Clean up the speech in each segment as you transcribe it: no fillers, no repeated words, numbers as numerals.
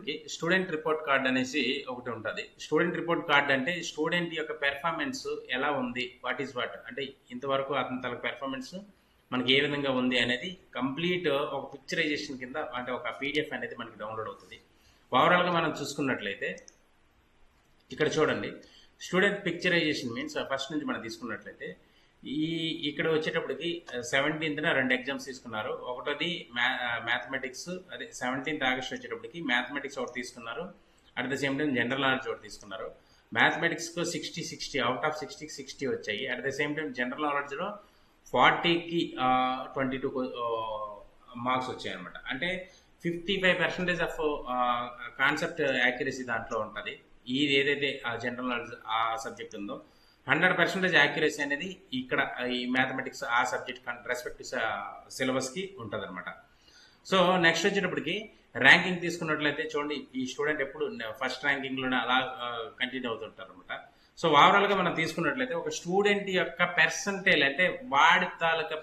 వచ్చేటప్పటికి student report card అనేసి ఒకటి ఉంటుంది. స్టూడెంట్ రిపోర్ట్ కార్డ్ అంటే స్టూడెంట్ యొక్క పెర్ఫార్మెన్స్ ఎలా ఉంది, వాట్ ఈస్ వాట్ అంటే ఇంతవరకు అతని తన పెర్ఫార్మెన్స్ మనకి ఏ విధంగా ఉంది అనేది కంప్లీట్ ఒక పిక్చరైజేషన్ కింద అంటే ఒక పీడిఎఫ్ అనేది మనకి డౌన్లోడ్ అవుతుంది. ఓవరాల్గా మనం చూసుకున్నట్లయితే ఇక్కడ చూడండి, స్టూడెంట్ పిక్చరైజేషన్ మీన్స్ ఫస్ట్ నుంచి మనం తీసుకున్నట్లయితే ఇక్కడ వచ్చేటప్పటికి 17th రెండు ఎగ్జామ్స్ తీసుకున్నారు. ఒకటోది మ్యాథమెటిక్స్, అదే 17th ఆగస్ట్ వచ్చేటప్పటికి మ్యాథమెటిక్స్ ఒకటి తీసుకున్నారు. At the same time general knowledge ఒకటి తీసుకున్నారు. మ్యాథమెటిక్స్కు 60 అవుట్ ఆఫ్ 60 వచ్చాయి. At the same time general నాలెడ్జ్లో 40కి 22 మార్క్స్ వచ్చాయి అనమాట. అంటే 55% ఆఫ్ కాన్సెప్ట్ యాక్యురసీ దాంట్లో ఉంటుంది. ఇది ఏదైతే జనరల్ నాలెడ్జ్ ఆ సబ్జెక్ట్ ఉందో 100% యాక్యురసీ అనేది ఇక్కడ ఈ మ్యాథమెటిక్స్ ఆ సబ్జెక్ట్ రెస్పెక్టివ్ సిలబస్కి ఉంటుంది అనమాట. సో నెక్స్ట్ వచ్చేటప్పటికి ర్యాంకింగ్ తీసుకున్నట్లయితే చూడండి, ఈ స్టూడెంట్ ఎప్పుడు ఫస్ట్ ర్యాంకింగ్లోనే అలా కంటిన్యూ అవుతుంటారు అనమాట. సో ఓవరాల్గా మనం తీసుకున్నట్లయితే ఒక స్టూడెంట్ యొక్క పెర్సంటేజ్ అంటే వాడి తాలూకా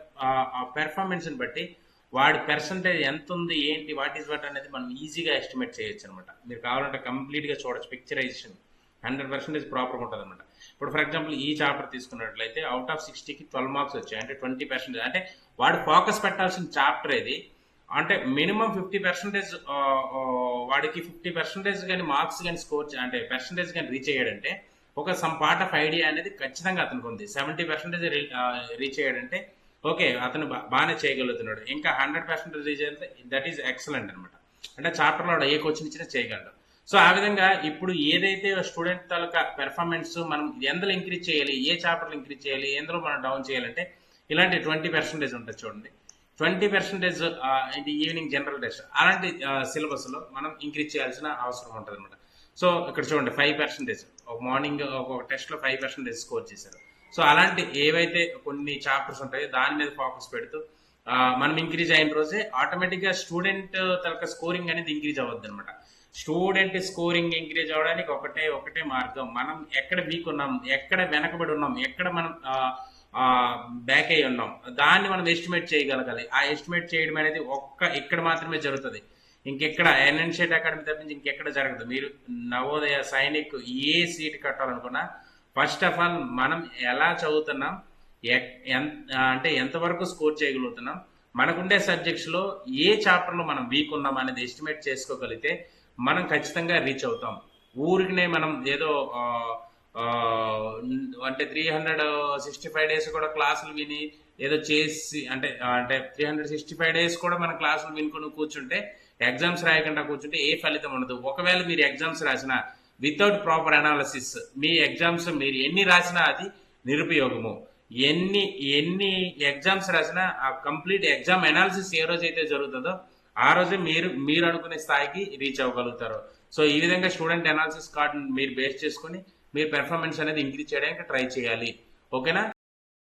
పెర్ఫార్మెన్స్ని బట్టి వాడి పెర్సంటేజ్ ఎంత ఉంది, ఏంటి, వాట్ ఈస్ వాట్ అనేది మనం ఈజీగా ఎస్టిమేట్ చేయొచ్చు అనమాట. మీరు కావాలంటే కంప్లీట్గా చూడొచ్చు, పిక్చరైజేషన్ 100% ప్రాపర్గా ఉంటుంది అనమాట. ఇప్పుడు ఫర్ ఎగ్జాంపుల్ ఈ చాప్టర్ తీసుకున్నట్లయితే అవుట్ ఆఫ్ 60కి 12 మార్క్స్ వచ్చాయి. అంటే 20%. అంటే వాడు ఫోకస్ పెట్టాల్సిన చాప్టర్ ఇది. అంటే మినిమం 50% వాడికి 50% కానీ మార్క్స్ కానీ స్కోర్ అంటే పర్సంటేజ్ కానీ రీచ్ అయ్యాడంటే ఒక సమ్ పార్ట్ ఆఫ్ ఐడియా అనేది ఖచ్చితంగా అతనికి ఉంది. 70% రీచ్ అయ్యాడంటే ఓకే, అతను బాగానే చేయగలుగుతున్నాడు. ఇంకా 100% రీచ్ అయితే దట్ ఈస్ ఎక్సలెంట్ అనమాట. అంటే చాప్టర్లో ఏ క్వశ్చన్ ఇచ్చినా చేయగలడు. సో ఆ విధంగా ఇప్పుడు ఏదైతే స్టూడెంట్ తాలూకా పెర్ఫార్మెన్స్ మనం ఎందులో ఇంక్రీజ్ చేయాలి, ఏ చాప్టర్లో ఇంక్రీజ్ చేయాలి, ఎందులో మనం డౌన్ చేయాలంటే ఇలాంటి 20% ఉంటుంది చూడండి. 20% ఇది ఈవినింగ్ జనరల్ టెస్ట్ అలాంటి సిలబస్లో మనం ఇంక్రీజ్ చేయాల్సిన అవసరం ఉంటుంది అనమాట. సో ఇక్కడ చూడండి 5% ఒక మార్నింగ్ ఒక టెస్ట్లో 5% స్కోర్ చేశారు. సో అలాంటి ఏవైతే కొన్ని చాప్టర్స్ ఉంటాయో దాని మీద ఫోకస్ పెడుతూ మనం ఇంక్రీజ్ అయిన రోజే ఆటోమేటిక్గా స్టూడెంట్ తలక స్కోరింగ్ అనేది ఇంక్రీజ్ అవ్వద్దు అనమాట. స్టూడెంట్ స్కోరింగ్ ఇంక్రీజ్ అవ్వడానికి ఒకటే మార్గం, మనం ఎక్కడ వీక్ ఉన్నాం, ఎక్కడ వెనకబడి ఉన్నాం, ఎక్కడ మనం బ్యాక్ అయ్యి ఉన్నాం, దాన్ని మనం ఎస్టిమేట్ చేయగలగాలి. ఆ ఎస్టిమేట్ చేయడం అనేది ఇక్కడ మాత్రమే జరుగుతుంది. ఇంకెక్కడ ఎన్ఎన్షేట్ అకాడమీ తప్పించి ఇంకెక్కడ జరగదు. మీరు నవోదయ, సైనిక్ ఏ సీట్ కట్టాలనుకున్నా ఫస్ట్ ఆఫ్ ఆల్ మనం ఎలా చదువుతున్నాం, అంటే ఎంతవరకు స్కోర్ చేయగలుగుతున్నాం, మనకుండే సబ్జెక్ట్స్లో ఏ చాప్టర్లో మనం వీక్ ఉన్నాం అనేది ఎస్టిమేట్ చేసుకోగలిగితే మనం ఖచ్చితంగా రీచ్ అవుతాం. ఊరికినే మనం ఏదో అంటే 365 days కూడా క్లాసులు విని ఏదో చేసి అంటే 365 days కూడా మన క్లాసులు వినుకొని కూర్చుంటే, ఎగ్జామ్స్ రాయకుండా కూర్చుంటే ఏ ఫలితం ఉండదు. ఒకవేళ మీరు ఎగ్జామ్స్ రాసినా వితౌట్ ప్రాపర్ అనాలిసిస్ మీ ఎగ్జామ్స్ మీరు ఎన్ని రాసినా అది నిరుపయోగము. ఎన్ని ఎగ్జామ్స్ రాసినా ఆ కంప్లీట్ ఎగ్జామ్ అనాలిసిస్ ఏ రోజైతే జరుగుతుందో ఆ రోజే మీరు అనుకునే స్థాయికి రీచ్ అవ్వగలుగుతారు. సో ఈ విధంగా స్టూడెంట్ అనాలిసిస్ కార్డ్ మీరు బేస్ చేసుకుని మీరు పెర్ఫార్మెన్స్ అనేది ఇంక్రీజ్ చేయడానికి ట్రై చేయాలి. ఓకేనా?